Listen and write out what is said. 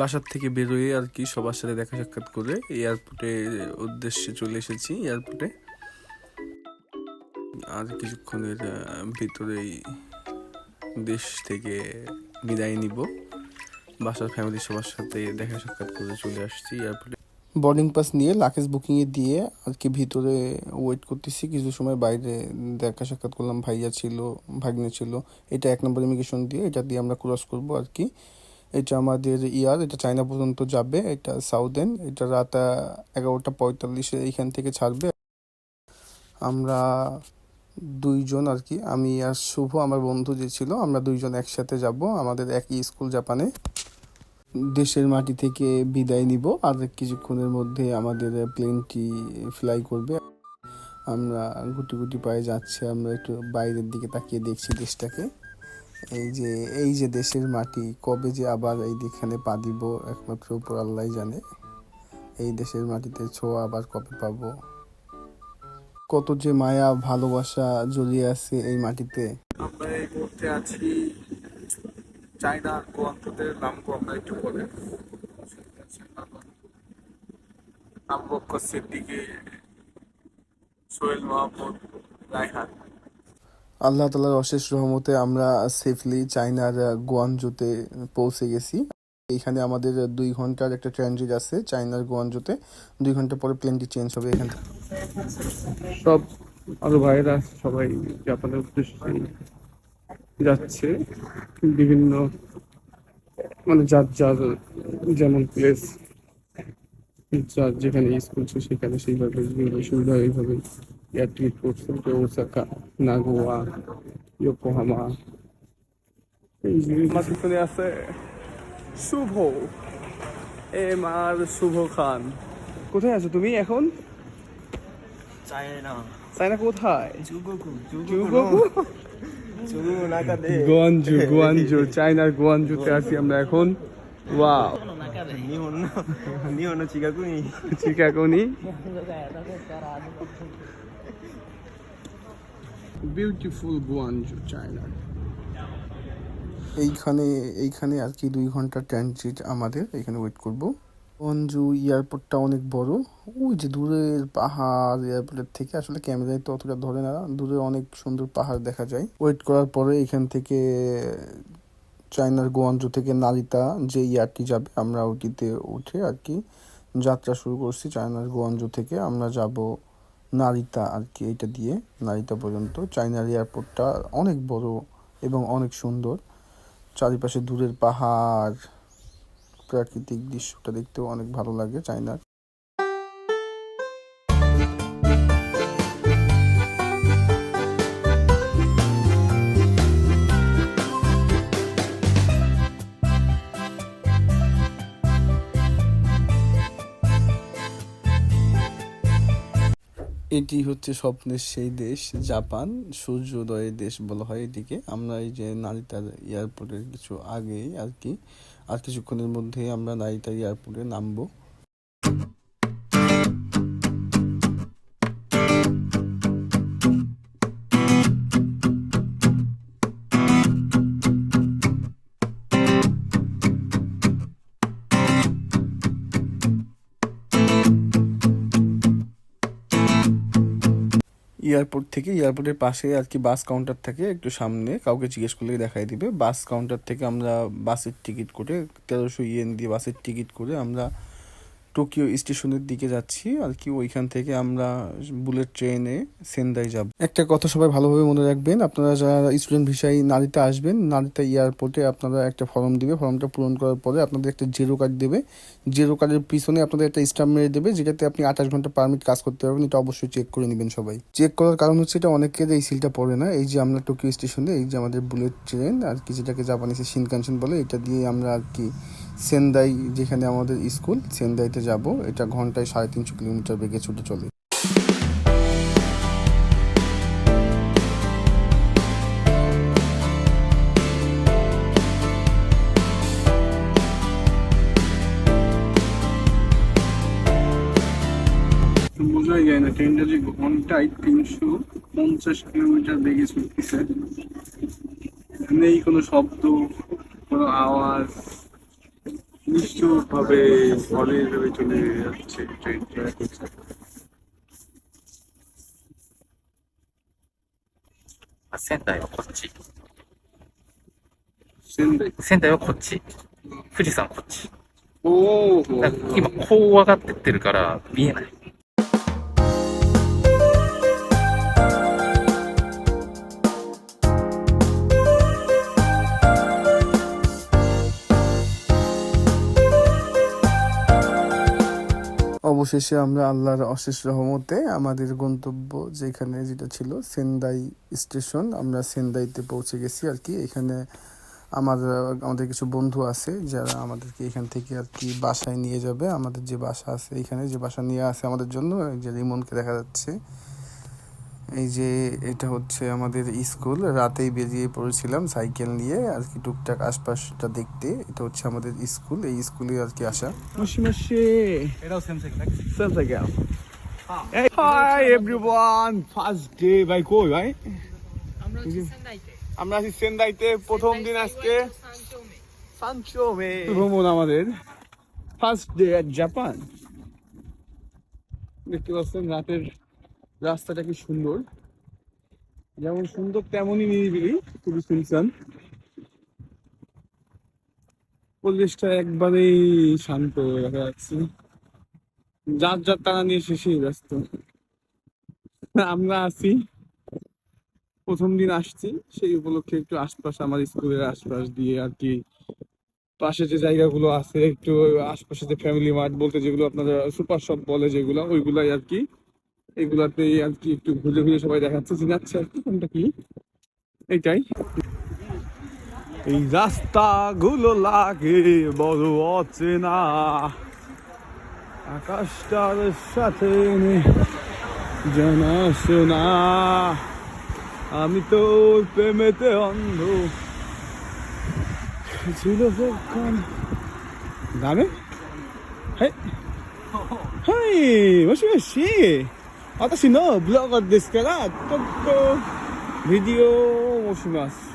বাসার থেকে বেরোয় আর কি সবার সাথে দেখা সাক্ষাৎ করে এয়ারপোর্টে উদ্দেশ্যে চলে এসেছি এয়ারপোর্টে। আর কিছুক্ষণের ভিতরেই দেশ থেকে বিদায় নিব। বাসার ফ্যামিলি সবার সাথে দেখা সাক্ষাৎ করে চলে আসছি এয়ারপোর্টে। বোর্ডিং পাস নিয়ে লাগেজ বুকিংয়ে দিয়ে আর কি ভিতরে ওয়েট করতেছি। কিছু সময় বাইরে দেখা সাক্ষাৎ করলাম, ভাইয়া ছিল, ভাগ্নে ছিল। এটা 1 নম্বর ইমিগ্রেশন দিয়ে, এটা দিয়ে আমরা ক্রস করব আর কি। এটা আমাদের এটা চায়না পর্যন্ত যাবে। এটা সাউদেন, এটা রাত 11:45 এইখান থেকে ছাড়বে। আমরা দুইজন আর কি, আমি আর শুভ, আমার বন্ধু যে ছিল, আমরা দুইজন একসাথে যাব। আমাদের একই স্কুল জাপানে। দেশের মাটি থেকে বিদায় নিব আর কিছুক্ষণের মধ্যে আমাদের প্লেনটি ফ্লাই করবে। আমরা গুটি গুটি পায়ে যাচ্ছে, আমরা একটু বাইরের দিকে তাকিয়ে দেখছি দেশটাকে। এই যে দেশের মাটি, কবে যে আবার এইখানে পা দিব একমাত্র উপর আল্লাহ জানে। এই দেশের মাটিতে ছোঁয়া আবার কবে পাবো। কত যে মায়া ভালোবাসা জড়িয়ে আছে এই মাটিতে। আমরা এই মুহূর্তে আছি চায়না গোয়ান্তুতে, নামবো আমরা একটু পরে। নামবো সিদ্দিকে, সোহেল মাহমুদ, রায়হান। আল্লাহ তাআলার অশেষ রহমতে আমরা সেফলি চায়নার গোয়ানজুতে পৌঁছে গেছি। এইখানে আমাদের 2 ঘন্টার একটা ট্রানজিট আছে চায়নার গোয়ানজুতে। 2 ঘন্টা পরে প্লেনটি চেঞ্জ হবে এখান থেকে। সব আরো ভাইরা সবাই জাপানের উদ্দেশ্যে যাচ্ছে। বিভিন্ন মানে যার যার যেমন প্লেস, যার যেখানে স্কুল ছিল সেখানে সেইভাবে বিভিন্ন সুবিধা এইভাবে এয়ার টিকিট করছে। Osaka, Nagoya, Yokohama. আমার পিছনে আছে শুভ, আর শুভ খান। কোথায় আছো তুমি এখন? চায়না কোথায়? গোয়ানজু, চায়নার গোয়ানজুতে আছি আমরা এখন। Wow, Chicago beautiful Guangzhou, China. এইখানে আর কি 2 ঘন্টা ট্রানজিট আমাদের, এখানে ওয়েট করব। গোয়ানজু এয়ারপোর্টটা অনেক বড়। ওই যে দূরের পাহাড়, এয়ারপোর্টের থেকে আসলে ক্যামেরায় তো অতটা ধরে না, দূরে অনেক সুন্দর পাহাড় দেখা যায়। ওয়েট করার পরে এখান থেকে চায়নার গোয়ানজু থেকে নারিতা যে ইয়ারটি যাবে, আমরা ওটিতে উঠে আর কি যাত্রা শুরু করছি। চায়নার গোয়ানজু থেকে আমরা যাব নারিতা আর কি, এইটা দিয়ে নারিতা পর্যন্ত। চায়নার এয়ারপোর্টটা অনেক বড় এবং অনেক সুন্দর। চারিপাশে দূরের পাহাড়, প্রাকৃতিক দৃশ্যটা দেখতেও অনেক ভালো লাগে চায়নার। এটি হচ্ছে স্বপ্নের সেই দেশ জাপান, সূর্যোদয়ের দেশ বলা হয় এটিকে। আমরা এই যে নারিতার এয়ারপোর্টের কিছু আগেই আর কি, আর কিছুক্ষণের মধ্যে আমরা নারিতা এয়ারপোর্টে নামবো। এয়ারপোর্টের পাশে আর কি বাস কাউন্টার থাকে, একটু সামনে কাউকে জিজ্ঞেস করলে দেখাই দিবে। বাস কাউন্টার থেকে আমরা বাসের টিকিট করে 1300 ইয়েন দিয়ে বাসের টিকিট করে আমরা টোকিও স্টেশনের দিকে যাচ্ছি আর কি। ওইখান থেকে আমরা বুলেট ট্রেনে সেন্দাই যাব। একটা কথা সবাই ভালোভাবে মনে রাখবেন, আপনারা যারা স্টুডেন্ট ভিসায় নারিতা আসবেন, নারিতা এয়ারপোর্টে আপনারা একটা ফর্ম দিবে। ফর্মটা পূরণ করার পরে আপনাদের একটা জেরো কার্ড দেবে। জেরো কার্ডের পিছনে আপনাদের একটা স্টাম্প মেরে দেবে, যেটাতে আপনি 28 ঘন্টা পারমিট কাজ করতে পারবেন। এটা অবশ্যই চেক করে নেবেন সবাই। চেক করার কারণ হচ্ছে এটা অনেকের এই সিলটা পড়ে না। এই যে আমরা টোকিও স্টেশনে, এই যে আমাদের বুলেট ট্রেন আর কি, যেটাকে জাপানিসে শিনকানসেন বলে, এটা দিয়ে আমরা আর কি সেন্দাই, যেখানে আমাদের স্কুল, সেন্দাইতে যাব। এটা ঘন্টায় 350 কিলোমিটার বেগে ছুটে চলে। বোঝাই যায় না ট্রেনটা যে ঘন্টায় 350 কিলোমিটার বেগে ছুটতেছে। নেই কোনো শব্দ, কোনো আওয়াজ নিশ্চুপভাবে হলের ভেবে চলে যাচ্ছে ট্রেন।仙台はこっち。仙台。仙台はこっち。富士山こっち。おお。だから今こう上がってってるから見えない。অবশেষে আমরা আল্লাহর অশেষ রহমতে আমাদের গন্তব্য যেখানে যেটা ছিল সেন্দাই স্টেশন, আমরা সেন্দাইতে পৌঁছে গেছি আর কি। এখানে আমাদের কিছু বন্ধু আছে যারা আমাদেরকে এখান থেকে আর কি বাসায় নিয়ে যাবে। আমাদের যে বাসা আছে এখানে, যে বাসা নিয়ে আসে আমাদের জন্য, এই যে রিমনকে দেখা যাচ্ছে। এই যে এটা হচ্ছে আমাদের স্কুল। রাতেই বেরিয়ে পড়েছিলাম সাইকেল নিয়ে আর কি টুকটাক আশপাশটা দেখতে। এটা হচ্ছে আমাদের স্কুল, এই স্কুলে আর কি আসা। Hi everyone, first day by কই ভাই? আমরা আছি সেন্দাইতে, প্রথম দিন আজকে সানচোমে ভ্রমণ আমাদের, ফার্স্ট ডে এট জাপান। দেখতে পাচ্ছেন রাতের রাস্তাটা কি সুন্দর, যেমন সুন্দর তেমনই নিরিবিলি, খুবই শুনশান। পরিবেশটা একবারেই শান্ত দেখা যাচ্ছে, যার যার টানা নিয়ে শেষেই ব্যস্ত। আমরা আছি প্রথম দিন আসছি, সেই উপলক্ষে একটু আশপাশ, আমার স্কুলের আশপাশ দিয়ে আর কি পাশে যে জায়গাগুলো আছে, একটু আশপাশে যে ফ্যামিলি মার্ট বলতে যেগুলো আপনারা সুপার শপ বলে যেগুলো, ওইগুলাই আর কি, এগুলাতেই আর কি একটু ঘুরে ঘুরে সবাই দেখাচ্ছে, চিনাচ্ছে আর কি কোনটা কি। এইটাই, এই রাস্তাগুলো লাগে বড় অচেনা, আকাশটার সাথে জানাশোনা, আমি তোর প্রেমেতে অন্ধ ছিল যখন। দামেはいはいもしもし、私のブログですからちょっとビデオをします。